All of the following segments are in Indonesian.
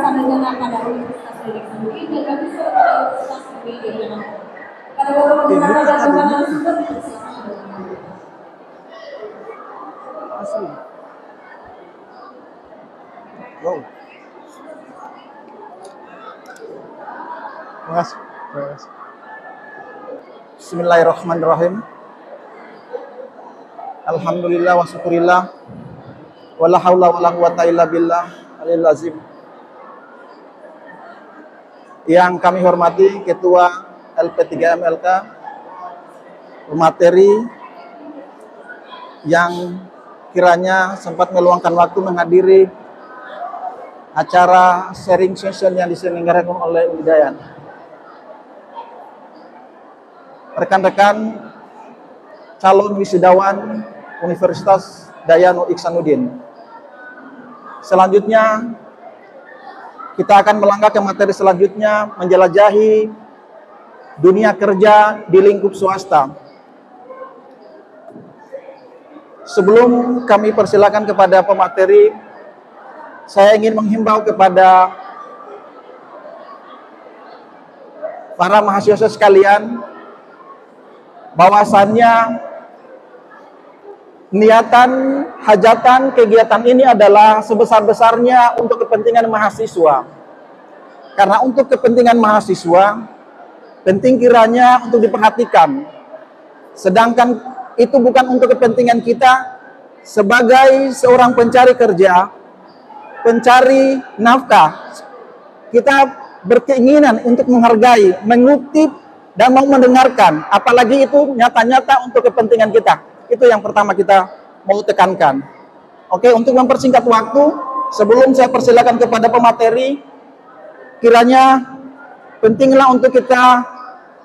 sarjana pada Universitas Hasanuddin dan magister pada Universitas Indonesia. Pada beberapa beberapa dan narasumber dipersilakan. Wow. Makasih. Bismillahirrahmanirrahim. Alhamdulillah wa syukurillah. Wala haula wala quwata illa billah alil azim. Yang kami hormati Ketua LP3MLK, pemateri yang kiranya sempat meluangkan waktu menghadiri acara sharing session yang diselenggarakan oleh Udayan. Rekan-rekan calon wisudawan Universitas Dayanu Iksanuddin. Selanjutnya kita akan melangkah ke materi selanjutnya, menjelajahi dunia kerja di lingkup swasta. Sebelum kami persilakan kepada pemateri, saya ingin menghimbau kepada para mahasiswa sekalian bahwasannya niatan, hajatan, kegiatan ini adalah sebesar-besarnya untuk kepentingan mahasiswa. Karena untuk kepentingan mahasiswa, penting kiranya untuk diperhatikan. Sedangkan itu bukan untuk kepentingan kita sebagai seorang pencari kerja, pencari nafkah. Kita berkeinginan untuk menghargai, mengutip, dan mau mendengarkan. Apalagi itu nyata-nyata untuk kepentingan kita. Itu yang pertama kita mau tekankan. Oke, untuk mempersingkat waktu, sebelum saya persilakan kepada pemateri, kiranya pentinglah untuk kita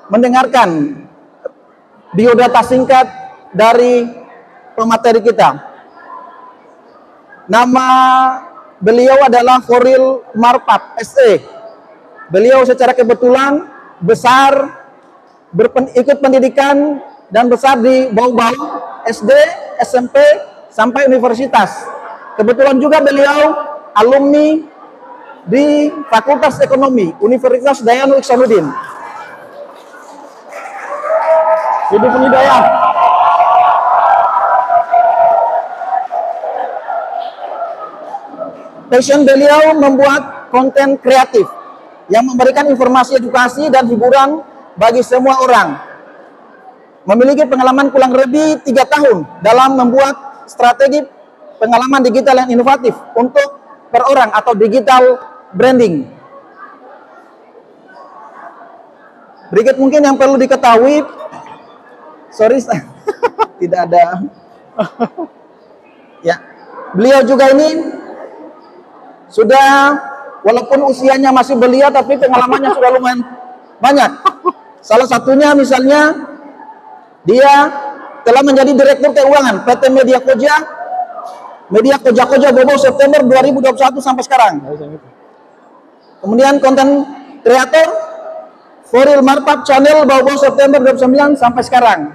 mendengarkan biodata singkat dari pemateri kita. Nama beliau adalah Khairil Marpap, SE. Beliau secara kebetulan besar, ikut pendidikan dan besar di Bau-Bau, SD, SMP, sampai universitas. Kebetulan juga beliau alumni di Fakultas Ekonomi Universitas Dayanu Iksanuddin. Hidup Hidayah. Passion beliau membuat konten kreatif yang memberikan informasi, edukasi, dan hiburan bagi semua orang. Memiliki pengalaman kurang lebih 3 tahun dalam membuat strategi pengalaman digital yang inovatif untuk per orang atau digital branding. Berikut mungkin yang perlu diketahui, tidak ada. Ya, beliau juga ini sudah, walaupun usianya masih belia, tapi pengalamannya sudah lumayan banyak. Salah satunya misalnya, dia telah menjadi Direktur Keuangan PT Media Koja Bobo September 2021 sampai sekarang. Kemudian konten kreator Khairil Marpap Channel Bobo September 2009 sampai sekarang.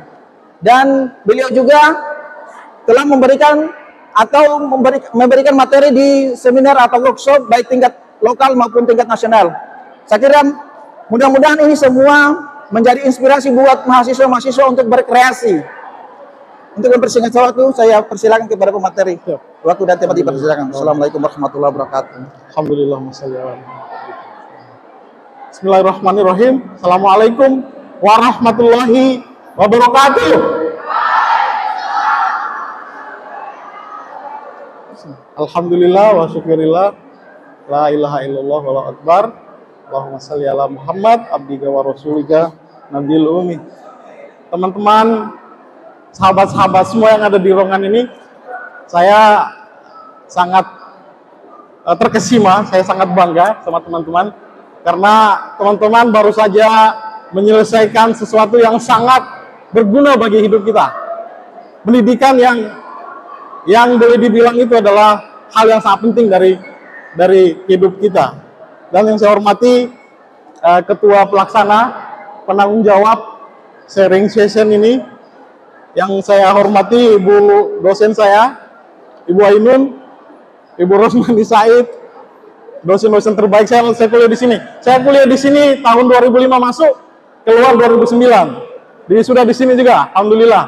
Dan beliau juga telah memberikan materi di seminar atau workshop baik tingkat lokal maupun tingkat nasional. Saya kira mudah-mudahan ini semua menjadi inspirasi buat mahasiswa-mahasiswa untuk berkreasi. Untuk mempersingkat waktu, saya persilakan kepada pemateri. Waktu dan tempat dipersilakan. Assalamualaikum warahmatullahi wabarakatuh. Alhamdulillah. Bismillahirrahmanirrahim. Assalamualaikum warahmatullahi wabarakatuh. Alhamdulillah wa syukurillah. La ilaha illallah wa la akbar. Allahumma salli ala Muhammad abdika wa rasulika nabil umi. Teman-teman, sahabat-sahabat semua yang ada di ruangan ini, saya sangat terkesima, saya sangat bangga sama teman-teman karena teman-teman baru saja menyelesaikan sesuatu yang sangat berguna bagi hidup kita. Pendidikan yang boleh dibilang itu adalah hal yang sangat penting dari hidup kita. Dan yang saya hormati Ketua Pelaksana Penanggung Jawab sharing session ini, yang saya hormati Ibu dosen saya, Ibu Ainun, Ibu Rosmani Said, Dosen-dosen terbaik saya kuliah di sini. Saya kuliah di sini tahun 2005 masuk, keluar 2009. Jadi sudah di sini juga, alhamdulillah.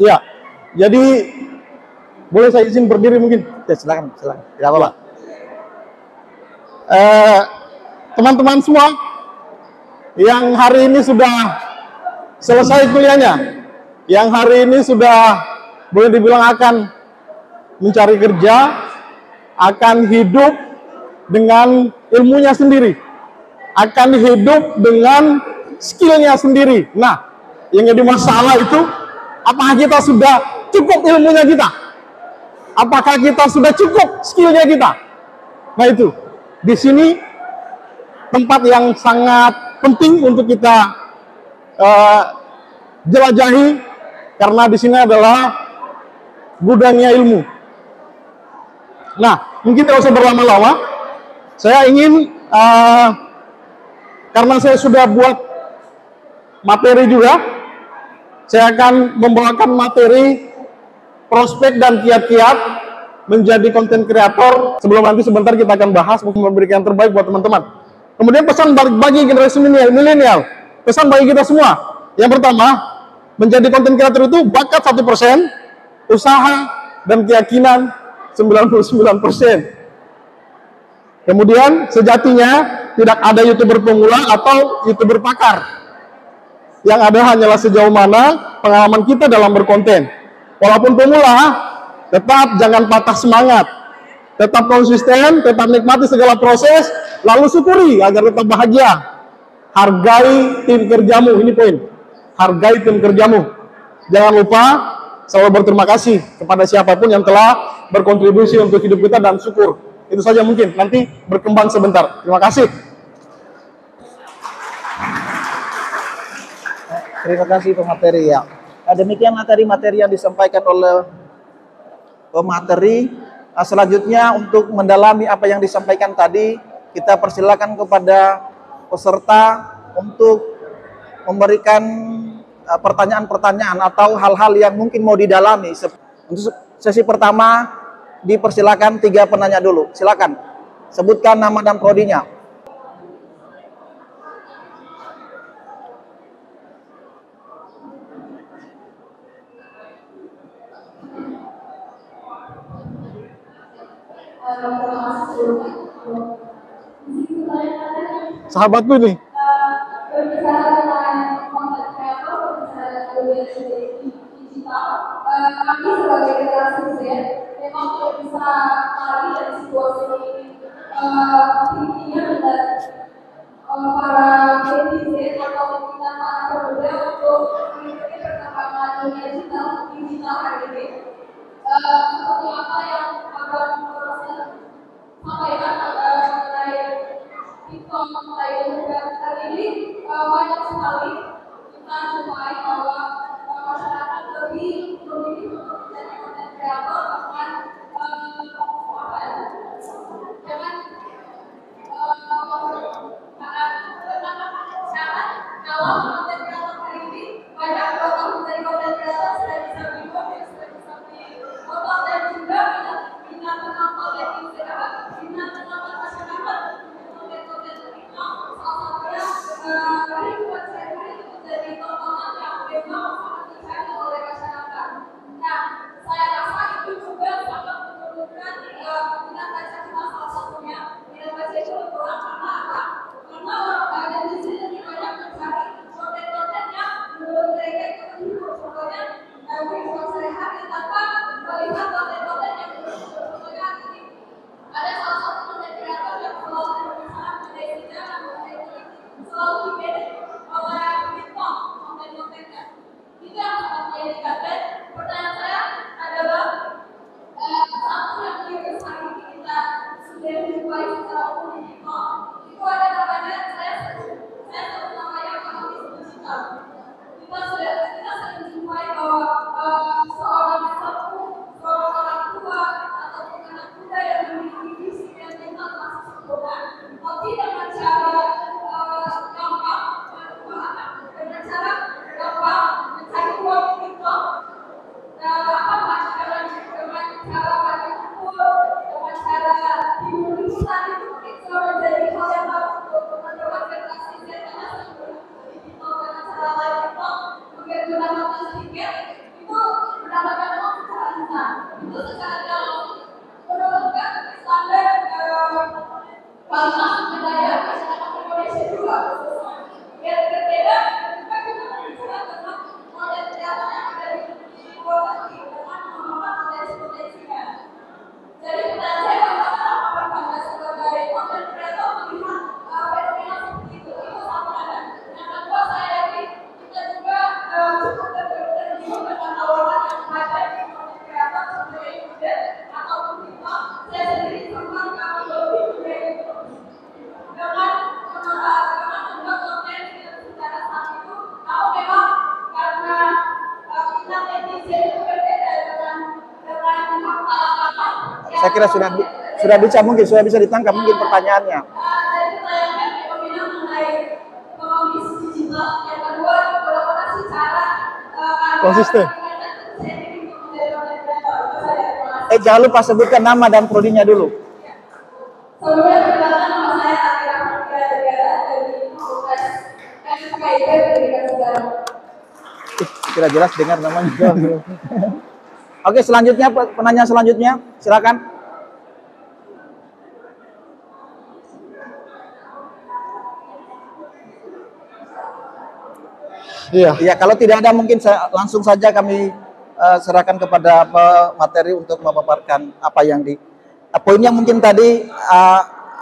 Iya. Jadi boleh saya izin berdiri mungkin? Ya, silakan, silakan. Tidak apa-apa. Teman-teman semua yang hari ini sudah selesai kuliahnya, yang hari ini sudah boleh dibilang akan mencari kerja, akan hidup dengan ilmunya sendiri, akan hidup dengan skillnya sendiri. Nah, yang jadi masalah itu, apakah kita sudah cukup ilmunya kita? Apakah kita sudah cukup skillnya kita? Nah itu, di sini tempat yang sangat penting untuk kita jelajahi, karena di sini adalah gudangnya ilmu. Nah, mungkin tidak usah berlama-lama. Saya ingin, karena saya sudah buat materi juga, saya akan membawakan materi prospek dan kiat-kiat menjadi konten kreator. Sebelum nanti sebentar kita akan bahas, memberikan yang terbaik buat teman-teman. Kemudian pesan bagi generasi milenial, pesan bagi kita semua. Yang pertama, menjadi konten kreator itu bakat 1%, usaha dan keyakinan 99%. Kemudian sejatinya tidak ada YouTuber pemula atau YouTuber pakar. Yang ada hanyalah sejauh mana pengalaman kita dalam berkonten. Walaupun pemula, tetap jangan patah semangat. Tetap konsisten, tetap nikmati segala proses, lalu syukuri agar tetap bahagia. Hargai tim kerjamu, ini poin. Hargai tim kerjamu. Jangan lupa selalu berterima kasih kepada siapapun yang telah berkontribusi untuk hidup kita, dan syukur. Itu saja mungkin, nanti berkembang sebentar. Terima kasih. Terima kasih pemateri ya. Demikian materi-materi yang disampaikan oleh pemateri. Selanjutnya untuk mendalami apa yang disampaikan tadi, kita persilakan kepada peserta untuk memberikan pertanyaan-pertanyaan atau hal-hal yang mungkin mau didalami. Untuk sesi pertama, dipersilakan 3 penanya dulu. Silakan, sebutkan nama dan prodinya. Sahabatku ini. Berbicara tentang konten kreator, berbicara tentang dunia digital, kami sebagai generasi Z memang tidak bisa lari dari situasi tingginya dan para netizen atau kita para pemuda untuk mengikuti perkembangan dunia digital hari ini. Seperti apa yang akan sampaikan mengenai TikTok, mengenai Instagram hari ini, banyak sekali kita jumpai bahwa masyarakat lebih memilih untuk menjadi konten kreator, bahkan jangan Saya kira sudah bisa mungkin sudah bisa ditangkap mungkin pertanyaannya. Dari pertanyaan fenomena mengenai ekonomi digital, yang kedua bagaimana sih cara Konsisten. Jangan lupa sebutkan nama dan prodinya dulu. Sebelumnya perkenalkan nama saya Akira Negara dari Fakultas FKIP Pendidikan Sejarah. Kira jelas dengar namanya. Oke, selanjutnya penanya selanjutnya, silakan. Iya. Ya, kalau tidak ada mungkin langsung saja kami serahkan kepada materi untuk memaparkan apa yang poinnya mungkin tadi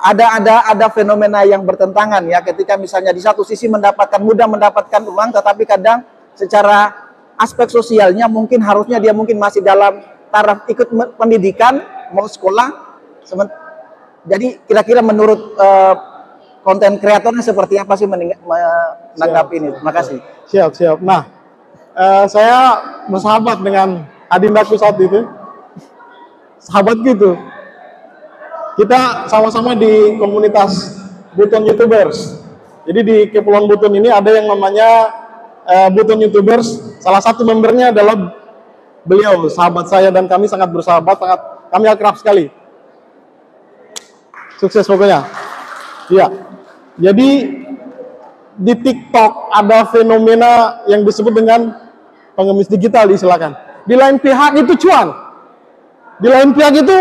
ada fenomena yang bertentangan ya, ketika misalnya di satu sisi mudah mendapatkan uang, tetapi kadang secara aspek sosialnya mungkin harusnya dia mungkin masih dalam taraf ikut pendidikan, mau sekolah. Jadi kira-kira menurut konten kreatornya seperti apa sih menanggapi ini? Terima kasih. Siap. Nah, saya bersahabat dengan adindaku saat itu. Sahabat gitu. Kita sama-sama di komunitas Buton YouTubers. Jadi di Kepulauan Buton ini ada yang namanya Buton YouTubers. Salah satu membernya adalah beliau, sahabat saya, dan kami sangat bersahabat, kami akrab sekali. Sukses pokoknya. Iya. Jadi di TikTok ada fenomena yang disebut dengan pengemis digital, silakan. Di lain pihak itu cuan. Di lain pihak itu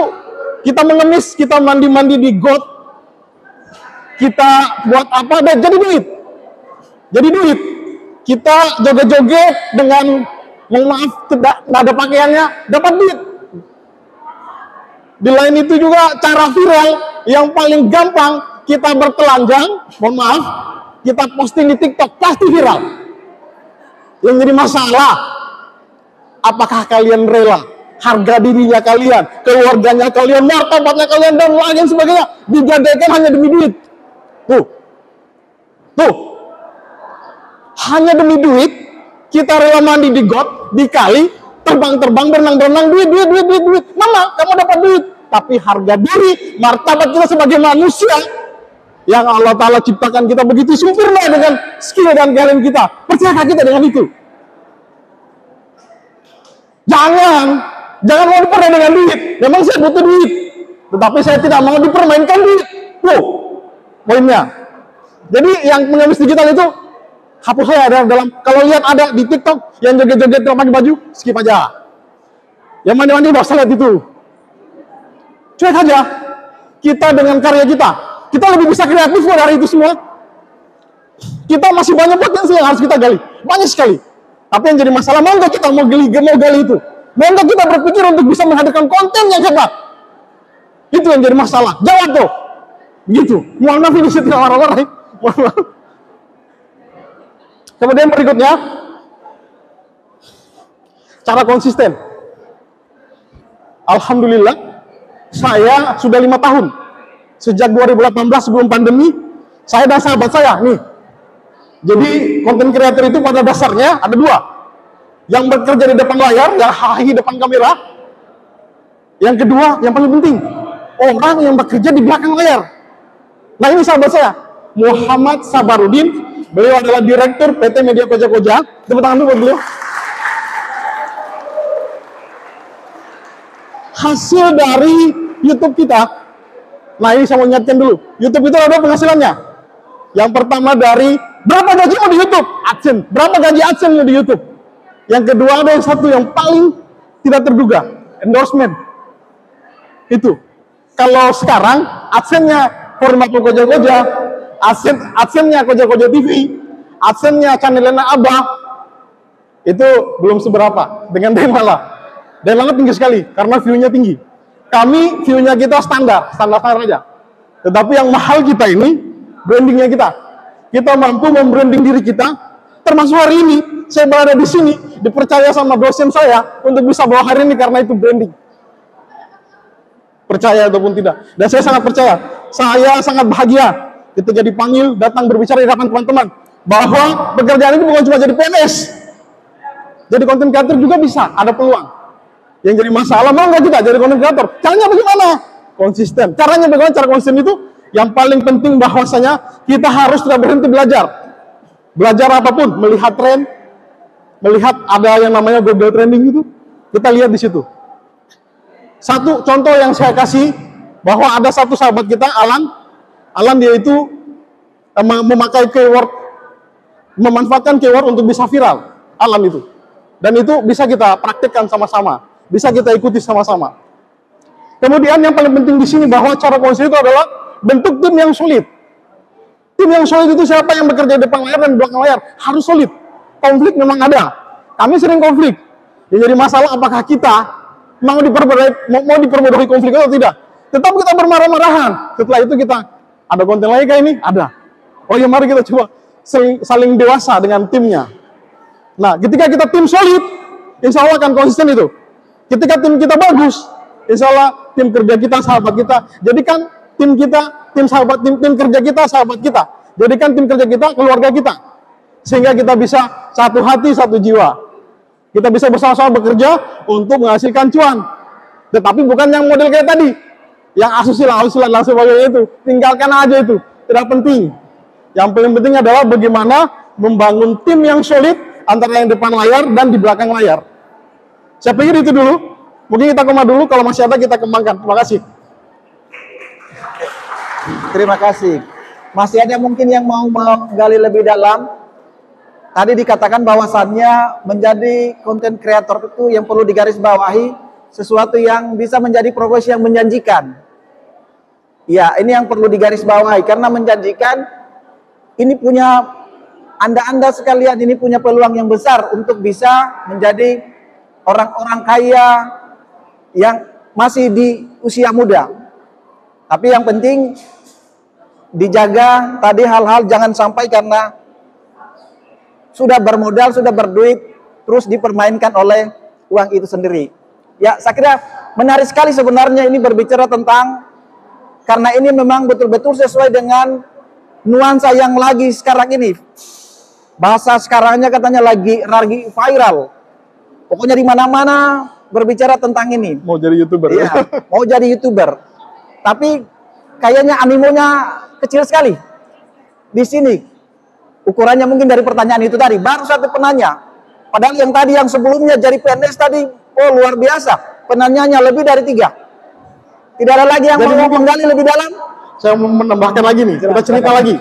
kita mengemis, kita mandi-mandi di got, kita buat apa, dan jadi duit. Jadi duit. Kita joget-joget dengan, mohon maaf, tidak ada pakaiannya, dapat duit. Di lain itu juga cara viral yang paling gampang, kita bertelanjang, mohon maaf, kita posting di TikTok, pasti viral. Yang jadi masalah, apakah kalian rela harga dirinya kalian, keluarganya kalian, martabatnya kalian, dan lain sebagainya digadaikan hanya demi duit? Tuh, hanya demi duit kita rela mandi di got, di kali, terbang-terbang, berenang-berenang, duit. Mama, kamu dapat duit, tapi harga diri, martabat kita sebagai manusia yang Allah Ta'ala ciptakan kita begitu sempurna dengan skill dan talent kita. Percayakah kita dengan itu? Jangan mau dipermainkan dengan duit. Memang saya butuh duit, tetapi saya tidak mau dipermainkan duit. Tuh, poinnya. Jadi yang mengemis digital itu, hapus saya dalam, kalau lihat ada di TikTok yang joget-joget pakai baju, skip aja. Yang mandi-mandi bosan lihat itu. Cuek aja. Kita dengan karya kita lebih bisa kreatif dari itu semua. Kita masih banyak potensi yang harus kita gali, banyak sekali. Tapi yang jadi masalah, mau nggak kita mau gali itu? Mau nggak kita berpikir untuk bisa menghadirkan konten yang hebat? Itu yang jadi masalah. Jawab tuh. Begitu. Mohon maaf ini saya tidak marah-marah. Kemudian berikutnya, cara konsisten. Alhamdulillah, saya sudah 5 tahun. Sejak 2018 sebelum pandemi, saya dan sahabat saya nih. Jadi konten kreator itu pada dasarnya ada 2. Yang bekerja di depan layar, yang hahi depan kamera. Yang kedua, yang paling penting, orang yang bekerja di belakang layar. Nah ini sahabat saya, Muhammad Sabarudin. Beliau adalah Direktur PT Media Koja. Tepuk tangan dulu buat beliau. Hasil dari YouTube kita, nah ini saya mau ingatkan dulu, YouTube itu ada penghasilannya. Yang pertama dari berapa gajimu di YouTube? AdSense. Berapa gaji AdSense di YouTube? Yang kedua ada yang satu yang paling tidak terduga, endorsement. Itu. Kalau sekarang AdSense-nya format Koja, AdSense-nya Koja TV, AdSense-nya channelnya Abah, itu belum seberapa dengan Daimala. Daimala tinggi sekali karena view-nya tinggi. Kami view-nya kita standar aja. Tetapi yang mahal kita ini brandingnya kita. Kita mampu membranding diri kita. Termasuk hari ini saya berada di sini dipercaya sama dosen saya untuk bisa bawa hari ini karena itu branding. Percaya ataupun tidak. Dan saya sangat percaya. Saya sangat bahagia ketika dipanggil datang berbicara di hadapan teman-teman bahwa pekerjaan ini bukan cuma jadi PNS. Jadi konten kreator juga bisa, ada peluang. Yang jadi masalah, mau nggak kita jadi content creator? Caranya bagaimana? Konsisten. Caranya bagaimana? Cara konsisten itu yang paling penting bahwasanya kita harus tidak berhenti belajar. Belajar apapun, melihat tren, melihat ada yang namanya Google Trending itu, kita lihat di situ. Satu contoh yang saya kasih, bahwa ada satu sahabat kita, Alan dia itu memakai keyword, memanfaatkan keyword untuk bisa viral, Alan itu. Dan itu bisa kita praktikkan sama-sama, bisa kita ikuti sama-sama. Kemudian yang paling penting di sini bahwa cara konsisten itu adalah bentuk tim yang solid. Tim yang solid itu siapa yang bekerja di depan layar dan di belakang layar? Harus solid. Konflik memang ada. Kami sering konflik. Yang jadi masalah apakah kita mau diperbodohi konflik atau tidak. Tetap kita bermarah-marahan. Setelah itu kita ada konten lagi kayak ini? Ada. Oh ya, mari kita coba saling dewasa dengan timnya. Nah, ketika kita tim solid, insya Allah akan konsisten itu. Ketika tim kita bagus, insya Allah tim kerja kita, sahabat kita. Jadikan tim kita, tim kerja kita, sahabat kita. Jadikan tim kerja kita, keluarga kita. Sehingga kita bisa satu hati, satu jiwa. Kita bisa bersama-sama bekerja untuk menghasilkan cuan. Tetapi bukan yang model kayak tadi. Yang asusila dan sebagainya itu. Tinggalkan aja itu. Tidak penting. Yang paling penting adalah bagaimana membangun tim yang solid antara yang depan layar dan di belakang layar. Saya pikir itu dulu. Mungkin kita koma dulu. Kalau masih ada kita kembangkan. Terima kasih. Terima kasih. Masih ada mungkin yang mau gali lebih dalam? Tadi dikatakan bahwasannya menjadi content creator itu yang perlu digarisbawahi sesuatu yang bisa menjadi profesi yang menjanjikan. Ya, ini yang perlu digarisbawahi karena menjanjikan ini punya Anda sekalian ini punya peluang yang besar untuk bisa menjadi orang-orang kaya yang masih di usia muda. Tapi yang penting dijaga tadi hal-hal jangan sampai karena sudah bermodal, sudah berduit, terus dipermainkan oleh uang itu sendiri. Ya, saya kira menarik sekali sebenarnya ini berbicara tentang, karena ini memang betul-betul sesuai dengan nuansa yang lagi sekarang ini. Bahasa sekarangnya katanya lagi viral. Pokoknya di mana-mana berbicara tentang ini. Mau jadi YouTuber. Iya, mau jadi YouTuber. Tapi kayaknya animonya kecil sekali. Di sini ukurannya mungkin dari pertanyaan itu tadi, baru satu penanya. Padahal yang tadi yang sebelumnya jadi PNS tadi, oh luar biasa. Penanyanya lebih dari 3. Tidak ada lagi yang mau menggali lebih dalam. Saya mau menambahkan lagi nih, kita cerita lagi.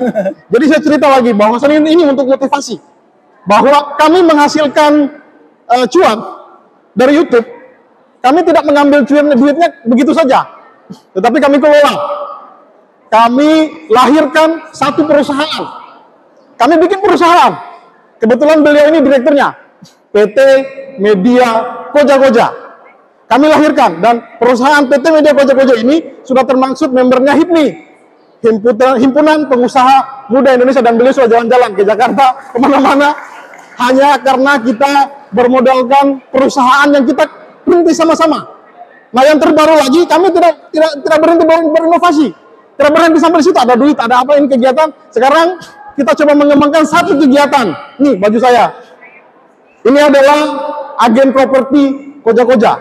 Jadi saya cerita lagi, bahwasannya ini untuk motivasi. Bahwa kami menghasilkan cuan dari YouTube. Kami tidak mengambil duitnya begitu saja. Tetapi kami kelola. Kami lahirkan satu perusahaan. Kami bikin perusahaan. Kebetulan beliau ini direkturnya. PT Media Koja-Koja. Kami lahirkan. Dan perusahaan PT Media Koja-Koja ini sudah termasuk membernya HIPMI. Himpunan Pengusaha Muda Indonesia. Dan beliau sudah jalan-jalan ke Jakarta, kemana-mana. Hanya karena kita bermodalkan perusahaan yang kita rintis sama-sama. Nah, yang terbaru lagi, kami tidak berhenti berinovasi. Tidak berhenti sampai di situ. Ada duit, ada apa ini kegiatan. Sekarang kita coba mengembangkan satu kegiatan. Nih baju saya. Ini adalah agen properti Koja-Koja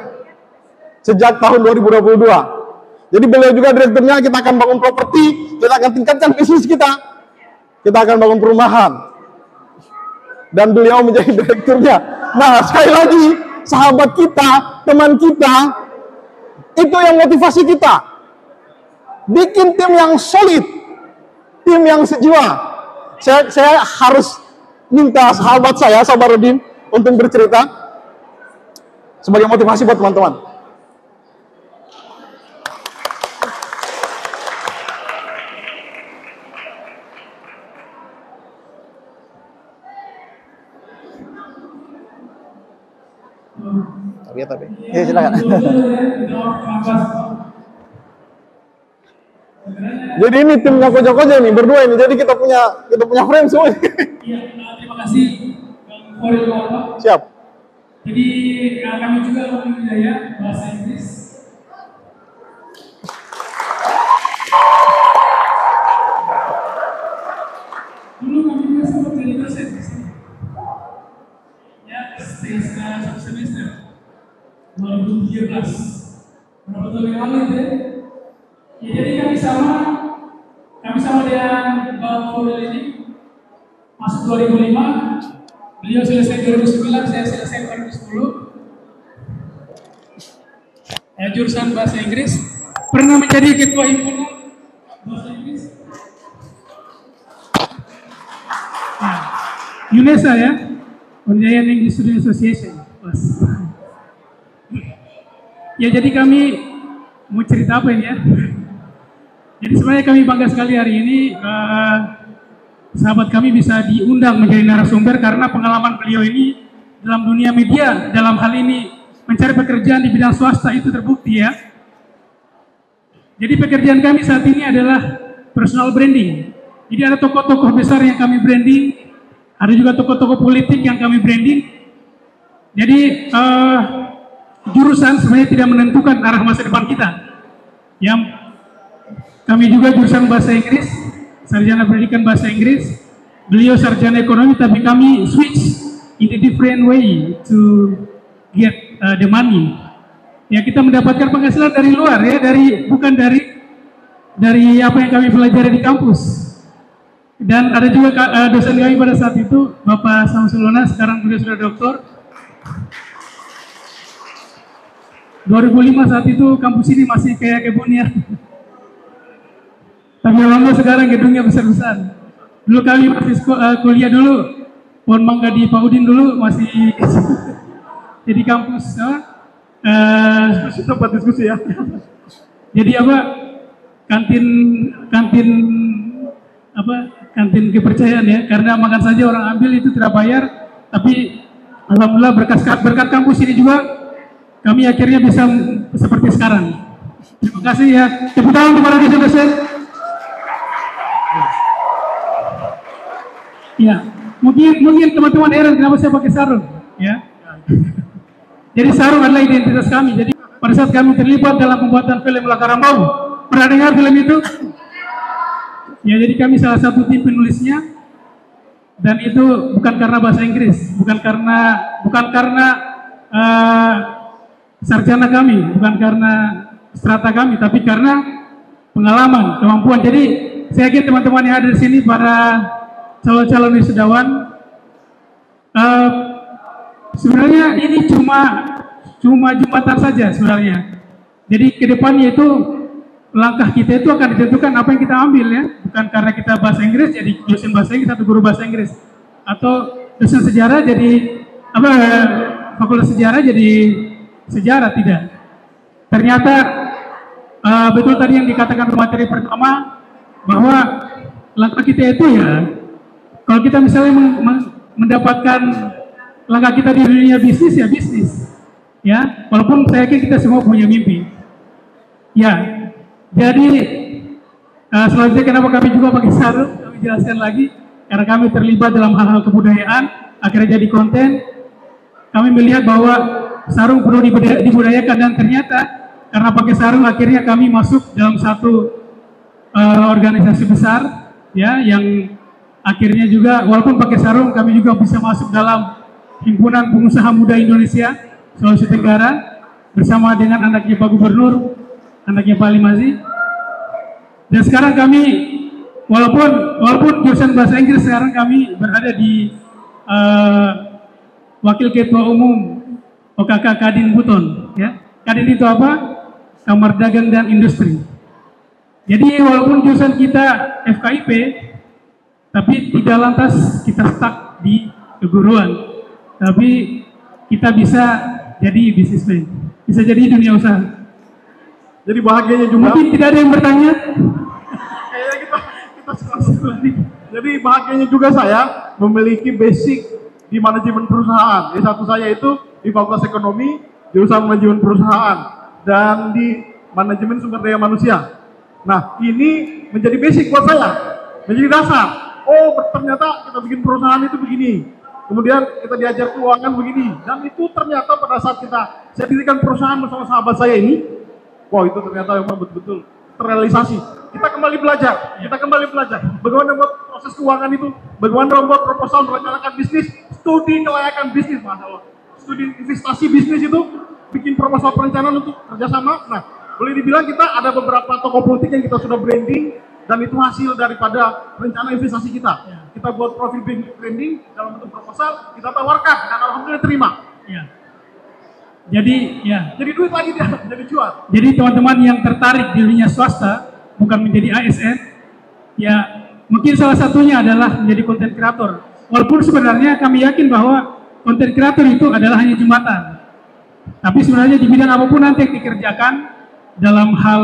sejak tahun 2022. Jadi beliau juga direkturnya. Kita akan bangun properti, kita akan tingkatkan bisnis kita akan bangun perumahan, dan beliau menjadi direkturnya. Nah, sekali lagi, sahabat kita, teman kita, itu yang motivasi kita. Bikin tim yang solid, tim yang sejiwa. Saya harus minta sahabat saya, Sabarudin, untuk bercerita sebagai motivasi buat teman-teman. Tapi. Ya, silakan. Jadi ini timnya Koja-Koja nih, berdua ini. Jadi kita punya friends semua. Iya, terima kasih Bang Koril Bapak. Siap. Jadi kami juga memilih bahasa Inggris. Dulu kami juga sempat jadi dosen di sini. Ya, satu semester 2003 kami sama dengan Bang Fudel ini masuk 2005, beliau selesai 2009, saya selesai 2010. Jurusan bahasa Inggris, pernah menjadi ketua himpunan bahasa Inggris. Nah, UNESA ya, Unjayan English Student Association. Ya, jadi kami mau cerita apa ini ya? Jadi sebenarnya kami bangga sekali hari ini sahabat kami bisa diundang menjadi narasumber karena pengalaman beliau ini dalam dunia media, dalam hal ini mencari pekerjaan di bidang swasta itu terbukti ya. Jadi pekerjaan kami saat ini adalah personal branding. Jadi ada tokoh-tokoh besar yang kami branding, ada juga tokoh-tokoh politik yang kami branding. Jadi jurusan sebenarnya tidak menentukan arah masa depan kita. Yang kami juga jurusan bahasa Inggris, sarjana pendidikan bahasa Inggris. Beliau sarjana ekonomi, tapi kami switch in a different way to get the money. Ya, kita mendapatkan penghasilan dari luar ya, bukan dari apa yang kami pelajari di kampus. Dan ada juga dosen kami pada saat itu, Bapak Samsulona, sekarang beliau sudah doktor. 2005 saat itu kampus ini masih kayak kebun ya. Tapi alhamdulillah sekarang gedungnya besar-besar. Dulu kami masih kuliah dulu, pohon mangga di Pak Udin dulu masih jadi kampus Tempat diskusi ya. Jadi kantin kepercayaan ya, karena makan saja orang ambil itu tidak bayar, tapi alhamdulillah berkat kampus ini juga kami akhirnya bisa seperti sekarang. Terima kasih ya, tepuk tangan kepada dosen-dosen. Ya, mungkin teman-teman heran kenapa saya pakai sarung ya. Jadi sarung adalah identitas kami. Jadi pada saat kami terlibat dalam pembuatan film Lakaran Bau, pernah dengar film itu? Ya, jadi kami salah satu tim penulisnya, dan itu bukan karena bahasa Inggris, bukan karena sarjana kami, bukan karena strata kami, tapi karena pengalaman, kemampuan. Jadi saya yakin teman-teman yang ada di sini, para calon-calon wisudawan, sebenarnya ini cuma jembatan saja sebenarnya. Jadi ke depannya itu langkah kita itu akan ditentukan apa yang kita ambil ya, bukan karena kita bahasa Inggris jadi dosen bahasa Inggris atau guru bahasa Inggris, atau dosen sejarah jadi fakultas sejarah jadi sejarah, tidak. Ternyata betul tadi yang dikatakan materi pertama, bahwa langkah kita itu ya, kalau kita misalnya mendapatkan langkah kita di dunia bisnis ya bisnis, ya. Walaupun saya yakin kita semua punya mimpi, ya. Jadi selanjutnya kenapa kami juga pakai sarung, kami jelaskan lagi, karena kami terlibat dalam hal-hal kebudayaan, akhirnya jadi konten. Kami melihat bahwa sarung perlu dibudayakan, dan ternyata karena pakai sarung akhirnya kami masuk dalam satu organisasi besar, ya, yang akhirnya juga walaupun pakai sarung kami juga bisa masuk dalam Himpunan Pengusaha Muda Indonesia Sulawesi Tenggara bersama dengan anaknya Pak Gubernur, anaknya Pak Limazi. Dan sekarang kami walaupun jurusan bahasa Inggris, sekarang kami berada di Wakil Ketua Umum OKK Kadin Buton, ya. Kadin itu apa? Kamar Dagang dan Industri. Jadi walaupun jurusan kita FKIP, tapi tidak lantas kita stuck di keguruan, tapi kita bisa jadi bisnismen, bisa jadi dunia usaha. Jadi bahagianya juga. Mungkin tidak ada yang bertanya. Kayaknya kita Jadi bahagianya juga saya memiliki basic di manajemen perusahaan. S1 saya itu di Fakultas Ekonomi, jurusan manajemen perusahaan, dan di manajemen sumber daya manusia. Nah, ini menjadi basic buat saya, menjadi dasar. Oh, ternyata kita bikin perusahaan itu begini. Kemudian kita diajar keuangan begini. Dan itu ternyata pada saat saya dirikan perusahaan bersama sahabat saya ini, wow, itu ternyata memang betul-betul terrealisasi. Kita kembali belajar, bagaimana membuat proses keuangan itu, bagaimana membuat proposal merencanakan bisnis, studi kelayakan bisnis, Masya Allah. Studi investasi bisnis itu, bikin proposal perencanaan untuk kerjasama. Nah, boleh dibilang kita ada beberapa tokoh politik yang kita sudah branding, dan itu hasil daripada rencana investasi kita. Kita buat profil branding dalam bentuk proposal, kita tawarkan, dan alhamdulillah terima. Ya. Jadi duit lagi dia, jadi cuan. Jadi teman-teman yang tertarik di dunia swasta, bukan menjadi ASN, ya mungkin salah satunya adalah menjadi content creator. Walaupun sebenarnya kami yakin bahwa content creator itu adalah hanya jembatan. Tapi sebenarnya di bidang apapun nanti yang dikerjakan dalam hal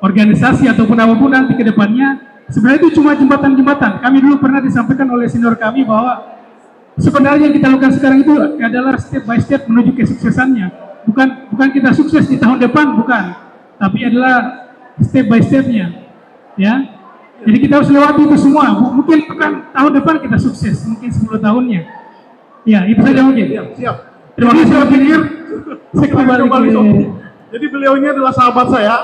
organisasi ataupun apapun nanti ke depannya, sebenarnya itu cuma jembatan-jembatan. Kami dulu pernah disampaikan oleh senior kami bahwa sebenarnya yang kita lakukan sekarang itu adalah step by step menuju kesuksesannya. Bukan kita sukses di tahun depan, bukan. Tapi adalah step by stepnya. Ya. Jadi kita harus lewati itu semua. Mungkin bukan tahun depan kita sukses, mungkin 10 tahunnya. Ya, itu saja mungkin. Ya, siap. Terima kasih. Saya pikir, Saya kembali ke... Jadi beliau ini adalah sahabat saya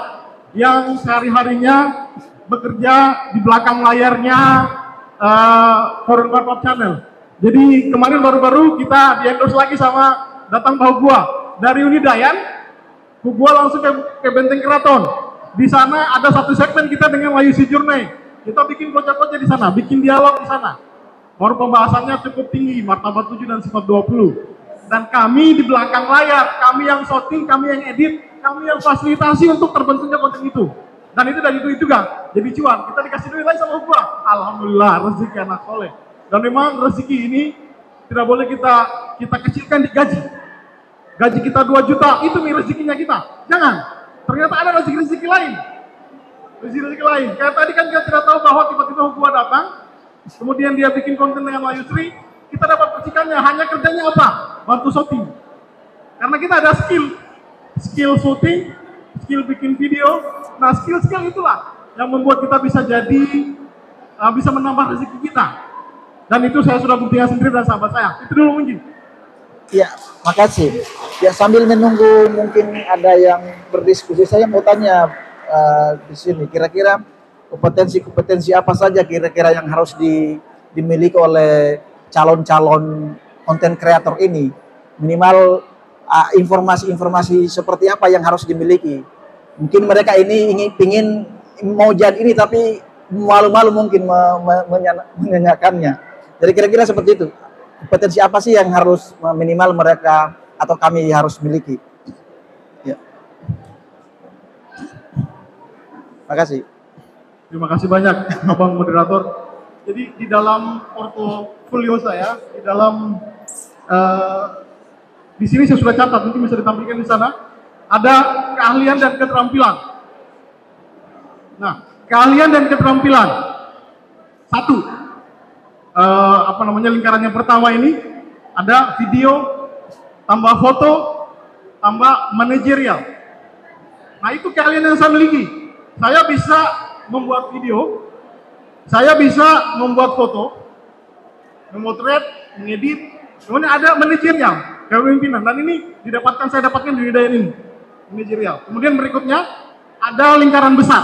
yang sehari-harinya bekerja di belakang layarnya Forum Warkop Channel. Jadi kemarin baru-baru kita di-endorse lagi sama Datang Tahu Gua dari Unidayan, gua langsung ke Benteng Keraton. Di sana ada satu segmen kita dengan Wayu Sijurne. Kita bikin kocak-kocak di sana, bikin dialog di sana. Baru pembahasannya cukup tinggi, martabat 7 dan sifat 20. Dan kami di belakang layar, kami yang shooting, kami yang edit, kami yang fasilitasi untuk terbentuknya konten itu. Dan itu dari duit juga, jadi cuan. Kita dikasih duit lagi sama gua. Alhamdulillah, rezeki anak soleh. Dan memang rezeki ini tidak boleh kita kecilkan di gaji. Gaji kita 2 juta, itu nih rezekinya kita. Jangan. Ternyata ada rezeki lain. Rezeki lain. Kayak tadi kan kita tidak tahu bahwa tiba-tiba gua datang, kemudian dia bikin konten dengan Wayu Sri, kita dapat percikannya. Hanya kerjanya apa? Bantu shooting. Karena kita ada skill shooting, skill bikin video. Nah, skill itulah yang membuat kita bisa bisa menambah rezeki kita. Dan itu saya sudah buktikan sendiri dan sahabat saya. Itu dulu mungkin. Ya, makasih. Ya, sambil menunggu mungkin ada yang berdiskusi, saya mau tanya di sini, kira-kira kompetensi apa saja kira-kira yang harus dimiliki oleh calon-calon konten kreator ini? Minimal informasi-informasi seperti apa yang harus dimiliki? Mungkin mereka ini ingin mau jadi ini tapi malu-malu mungkin menanyakannya. Jadi kira-kira seperti itu. Kompetensi apa sih yang harus minimal mereka atau kami harus miliki? Ya. Makasih. Terima kasih banyak, Abang Moderator. Jadi di dalam portofolio saya, di dalam di sini saya sudah catat, mungkin bisa ditampilkan di sana. Ada keahlian dan keterampilan. Nah, keahlian dan keterampilan. Satu, lingkaran yang pertama ini ada video, tambah foto, tambah manajerial. Nah, itu keahlian yang saya miliki. Saya bisa membuat video, saya bisa membuat foto, memotret, mengedit, kemudian ada manajerial, kepemimpinan. Dan ini saya dapatkan di Unidayan ini, manajerial. Kemudian berikutnya ada lingkaran besar.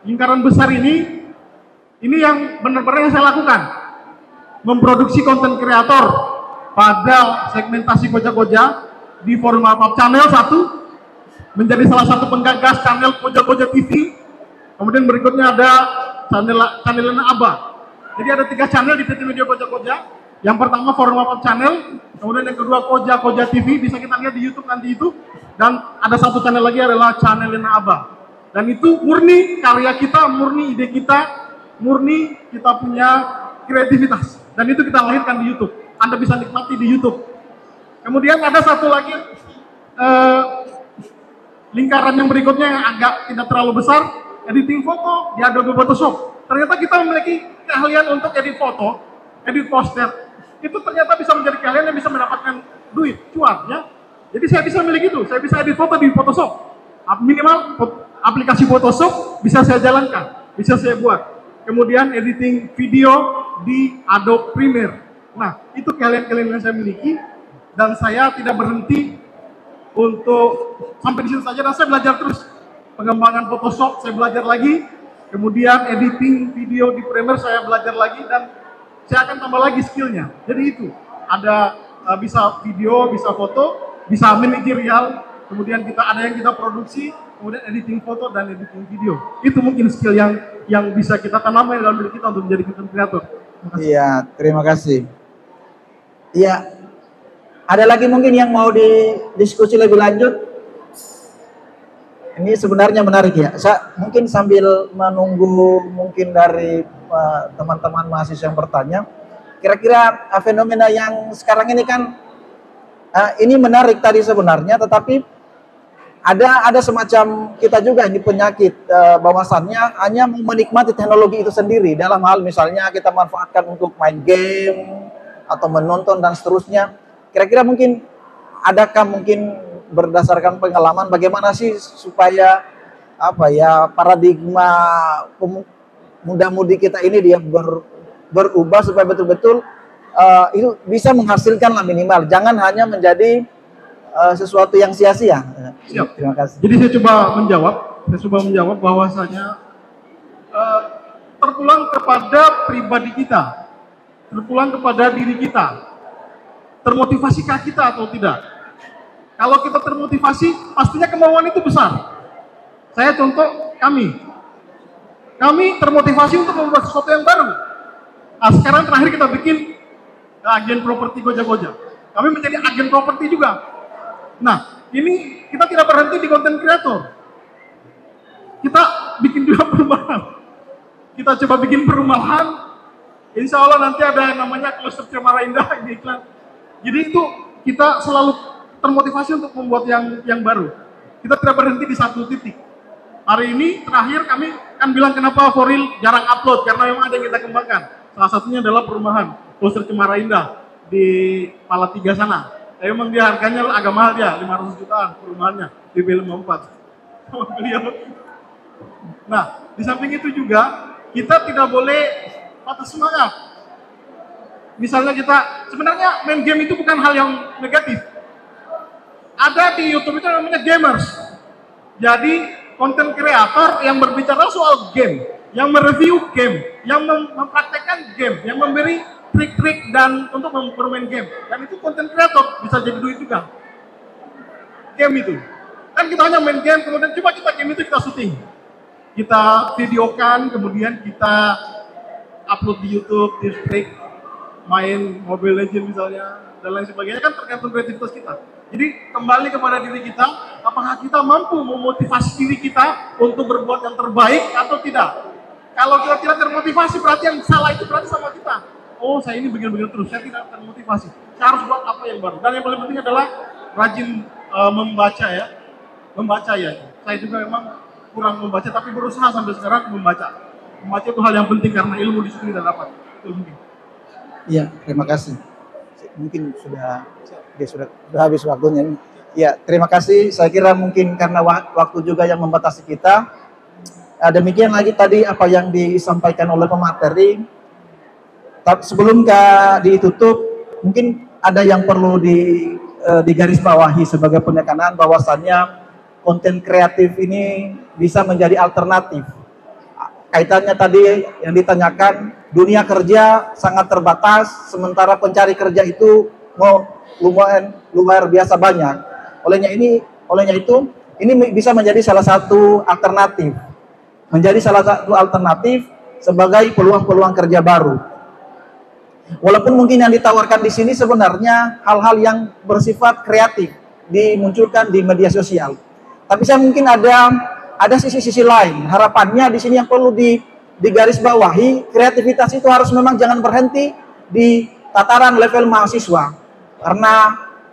Lingkaran besar ini yang benar-benar yang saya lakukan, memproduksi konten kreator pada segmentasi koja-koja di Forum Warkop Channel 1, menjadi salah satu penggagas channel koja-koja TV. Kemudian berikutnya ada channelnya Abah. Jadi ada 3 channel di PT Media Koja-koja. Yang pertama Forum Warkop Channel, kemudian yang kedua Koja TV, bisa kita lihat di YouTube nanti itu. Dan ada satu channel lagi adalah channelnya Abah. Dan itu murni karya kita, murni ide kita, murni kita punya kreativitas. Dan itu kita lahirkan di YouTube. Anda bisa nikmati di YouTube. Kemudian ada satu lagi lingkaran yang berikutnya yang agak tidak terlalu besar, editing foto di Adobe Photoshop. Ternyata kita memiliki keahlian untuk edit foto, edit poster. Itu ternyata bisa menjadi keahlian yang bisa mendapatkan duit, cuan, ya. Jadi saya bisa memiliki itu, saya bisa edit foto di Photoshop. Minimal aplikasi Photoshop bisa saya jalankan, bisa saya buat. Kemudian editing video di Adobe Premiere. Nah, itu keahlian-keahlian yang saya miliki dan saya tidak berhenti untuk sampai di situ saja, dan saya belajar terus. Pengembangan Photoshop saya belajar lagi, kemudian editing video di Premiere saya belajar lagi, dan saya akan tambah lagi skillnya. Jadi itu ada bisa video, bisa foto, bisa manajerial, kemudian ada yang kita produksi, kemudian editing foto dan editing video. Itu mungkin skill yang bisa kita tanamkan dalam diri kita untuk menjadi content creator. Iya, terima kasih. Iya, ada lagi mungkin yang mau didiskusi lebih lanjut? Ini sebenarnya menarik ya. Saya mungkin sambil menunggu mungkin dari teman-teman mahasiswa yang bertanya, kira-kira fenomena yang sekarang ini kan ini menarik tadi sebenarnya, tetapi ada semacam kita juga ini penyakit bahwasannya hanya menikmati teknologi itu sendiri dalam hal misalnya kita manfaatkan untuk main game atau menonton dan seterusnya. Kira-kira mungkin adakah mungkin berdasarkan pengalaman bagaimana sih supaya paradigma muda-mudi kita ini dia berubah supaya betul-betul itu bisa menghasilkan lah minimal, jangan hanya menjadi sesuatu yang sia-sia. Terima kasih. Jadi saya coba menjawab bahwasanya terpulang kepada pribadi kita, terpulang kepada diri kita, termotivasikah kita atau tidak. Kalau kita termotivasi, pastinya kemauan itu besar. Saya contoh kami termotivasi untuk membuat sesuatu yang baru. Nah, sekarang terakhir kita bikin agen properti Goja-Goja. Kami menjadi agen properti juga. Nah, ini kita tidak berhenti di content creator. Kita bikin juga perumahan. Kita coba bikin perumahan. Insya Allah nanti ada yang namanya Cluster Cemara Indah ini iklan. Jadi itu kita selalu termotivasi untuk membuat yang baru. Kita tidak berhenti di satu titik. Hari ini terakhir kami kan bilang kenapa Foril jarang upload, karena memang ada yang kita kembangkan. Salah satunya adalah perumahan Cluster Cemara Indah di Palatiga sana. Memang dia harganya agak mahal dia, 500 jutaan perumahannya di B54. Nah, di samping itu juga kita tidak boleh patah semangat. Misalnya kita sebenarnya main game itu bukan hal yang negatif. Ada di YouTube itu namanya gamers. Jadi konten kreator yang berbicara soal game, yang mereview game, yang mempraktekkan game, yang memberi trik-trik dan untuk bermain game. Dan itu konten kreator, bisa jadi duit juga. Game itu. Kan kita hanya main game, kemudian coba kita game itu kita syuting. Kita videokan, kemudian kita upload di YouTube, di trik, main Mobile Legends misalnya, dan lain sebagainya, kan tergantung kreativitas kita. Jadi kembali kepada diri kita, apakah kita mampu memotivasi diri kita untuk berbuat yang terbaik atau tidak. Kalau kita tidak termotivasi, berarti yang salah itu berarti sama kita. Oh, saya ini begini-begini terus, saya tidak termotivasi. Saya harus buat apa yang baru. Dan yang paling penting adalah rajin membaca ya. Membaca ya. Saya juga memang kurang membaca, tapi berusaha sampai sekarang membaca. Membaca itu hal yang penting karena ilmu di situ tidak dapat. Itu mungkin. Iya, terima kasih. Mungkin sudah habis waktunya. Ya, terima kasih. Saya kira mungkin karena waktu juga yang membatasi kita. Demikian lagi tadi apa yang disampaikan oleh pemateri. Sebelum ditutup, mungkin ada yang perlu digarisbawahi sebagai penekanan bahwasannya konten kreatif ini bisa menjadi alternatif. Kaitannya tadi yang ditanyakan, dunia kerja sangat terbatas, sementara pencari kerja itu luar biasa banyak. Olehnya itu ini bisa menjadi salah satu alternatif. Menjadi salah satu alternatif sebagai peluang-peluang kerja baru. Walaupun mungkin yang ditawarkan di sini sebenarnya hal-hal yang bersifat kreatif dimunculkan di media sosial. Tapi saya mungkin ada sisi-sisi lain. Harapannya di sini yang perlu digarisbawahi, kreativitas itu harus memang jangan berhenti di tataran level mahasiswa. Karena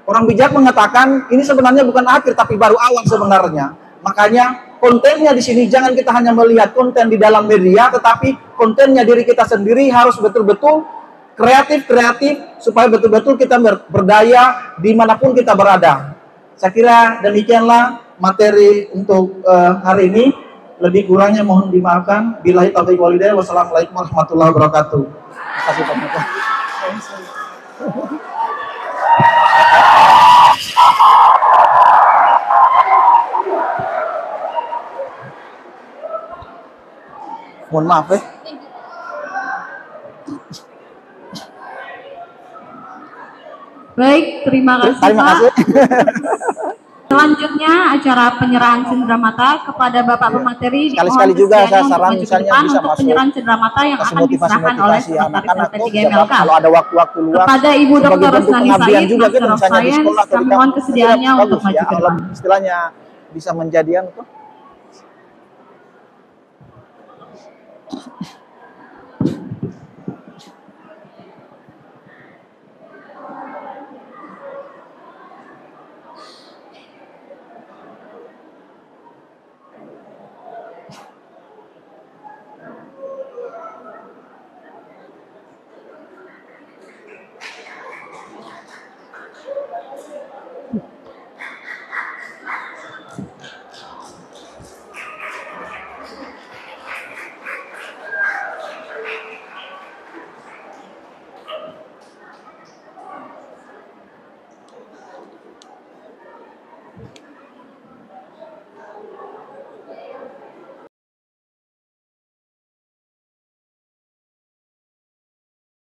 orang bijak mengatakan ini sebenarnya bukan akhir tapi baru awal sebenarnya. Makanya kontennya di sini jangan kita hanya melihat konten di dalam media, tetapi kontennya diri kita sendiri harus betul-betul kreatif supaya betul-betul kita berdaya dimanapun kita berada. Saya kira demikianlah materi untuk hari ini. Lebih kurangnya mohon dimaafkan. Billahi taufiq wal hidayah. Wassalamualaikum warahmatullahi wabarakatuh. Terima kasih Pak. Mohon maaf ya. Baik, terima kasih Terima Pak. kasih. selanjutnya acara penyerahan cendera mata kepada Bapak pemateri. Sekali-sekali Dimohon juga saya kesediaannya saran untuk maju ke misalnya depan bisa untuk masuk penyerahan cendera mata yang kasih akan diserahkan oleh motivasi Sekretaris anak-anak LP3 tuh MLK. kalau ada waktu-waktu luang Kepada Ibu Dr. sebagai bentuk Rosnani pengabdian Said, juga gitu Master of misalnya di Science, sekolah atau di kami mohon kampus, kesediaannya bagus untuk maju ya ke kalau depan. istilahnya bisa menjadian tuh